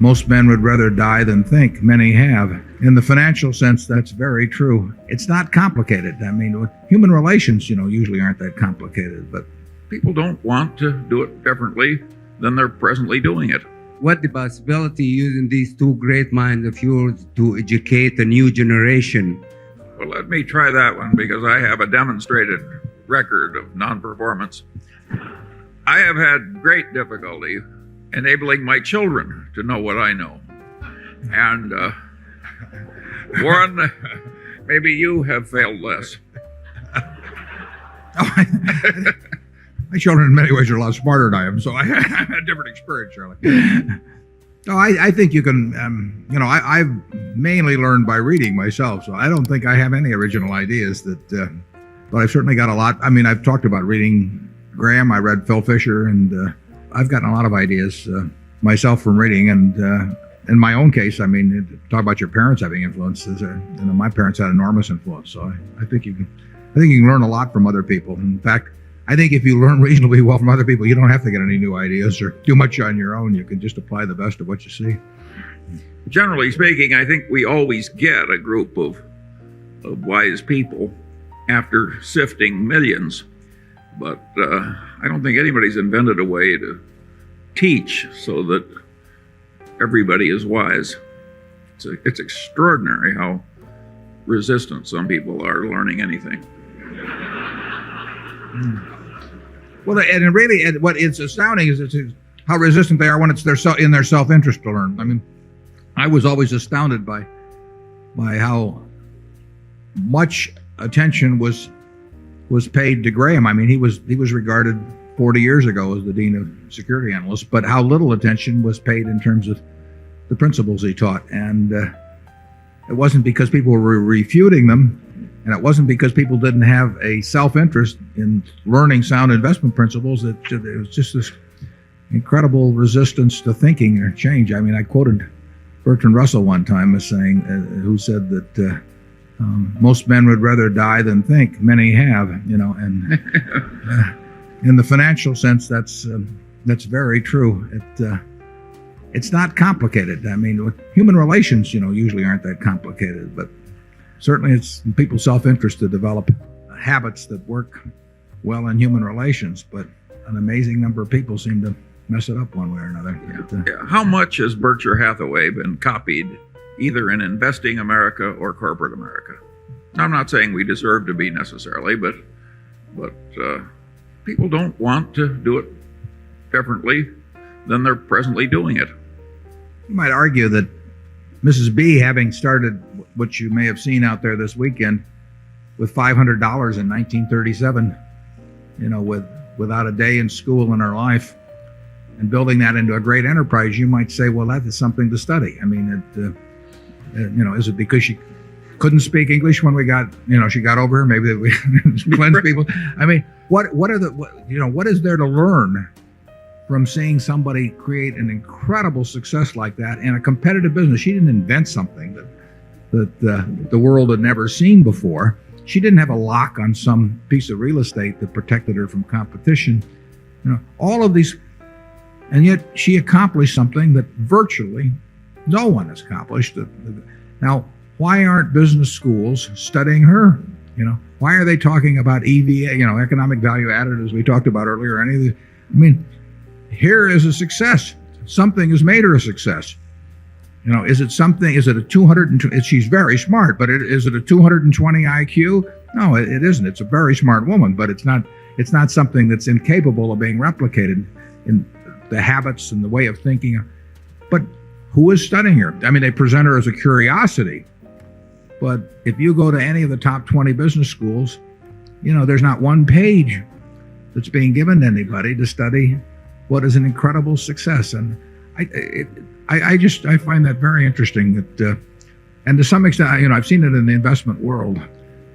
Most men would rather die than think. Many have. In the financial sense, that's very true. It's not complicated. I mean, human relations, usually aren't that complicated, but people don't want to do it differently than they're presently doing it. What the possibility using these two great minds of yours to educate a new generation? Well, let me try that one because I have a demonstrated record of non-performance. I have had great difficulty enabling my children to know what I know. And Warren, maybe you have failed less. My children in many ways are a lot smarter than I am, so I have a different experience, Charlie. No, I think you can, I've mainly learned by reading myself, so I don't think I have any original ideas but I've certainly got a lot. I mean, I've talked about reading Graham, I read Phil Fisher, and I've gotten a lot of ideas myself from reading, and in my own case, I mean, talk about your parents having influences. My parents had enormous influence, so I think you can learn a lot from other people. In fact, I think if you learn reasonably well from other people, you don't have to get any new ideas or do much on your own. You can just apply the best of what you see. Generally speaking, I think we always get a group of wise people after sifting millions. But I don't think anybody's invented a way to teach so that everybody is wise. It's extraordinary how resistant some people are to learning anything. Well, and really, what is astounding is how resistant they are when it's in their self-interest to learn. I mean, I was always astounded by how much attention was paid to Graham. I mean, he was regarded 40 years ago as the dean of security analysts, but how little attention was paid in terms of the principles he taught. And it wasn't because people were refuting them, and it wasn't because people didn't have a self-interest in learning sound investment principles. It was just this incredible resistance to thinking or change. I mean, I quoted Bertrand Russell one time as saying, who said that most men would rather die than think. Many have, and in the financial sense, that's very true. It's not complicated. I mean, human relations, usually aren't that complicated, but certainly it's in people's self-interest to develop habits that work well in human relations, but an amazing number of people seem to mess it up one way or another. Yeah. How much has Berkshire Hathaway been copied either in investing America or corporate America? I'm not saying we deserve to be necessarily, but people don't want to do it differently than they're presently doing it. You might argue that Mrs. B, having started what you may have seen out there this weekend with $500 in 1937, without a day in school in her life, and building that into a great enterprise, you might say, well, that is something to study. I mean, is it because she couldn't speak English when she got over here? Maybe that we cleanse people. I mean, what is there to learn from seeing somebody create an incredible success like that in a competitive business? She didn't invent something that the world had never seen before. She didn't have a lock on some piece of real estate that protected her from competition. All of these, and yet she accomplished something that virtually no one has accomplished. Now, why aren't business schools studying her? Why are they talking about EVA, economic value added, as we talked about earlier? Any of these? I mean, here is a success. Something has made her a success. Is it a 220? She's very smart, but is it a 220 IQ? No, it isn't. It's a very smart woman, but it's not something that's incapable of being replicated in the habits and the way of thinking. But who is studying her? I mean, they present her as a curiosity, but if you go to any of the top 20 business schools, there's not one page that's being given to anybody to study what is an incredible success. And I find that very interesting. That and to some extent, I've seen it in the investment world.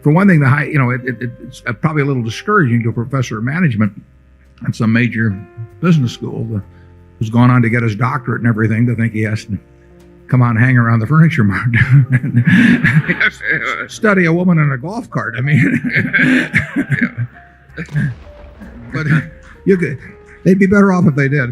For one thing, it's probably a little discouraging to a professor of management at some major business school who's gone on to get his doctorate and everything to think he has to come out and hang around the furniture market and study a woman in a golf cart. I mean, but they'd be better off if they did.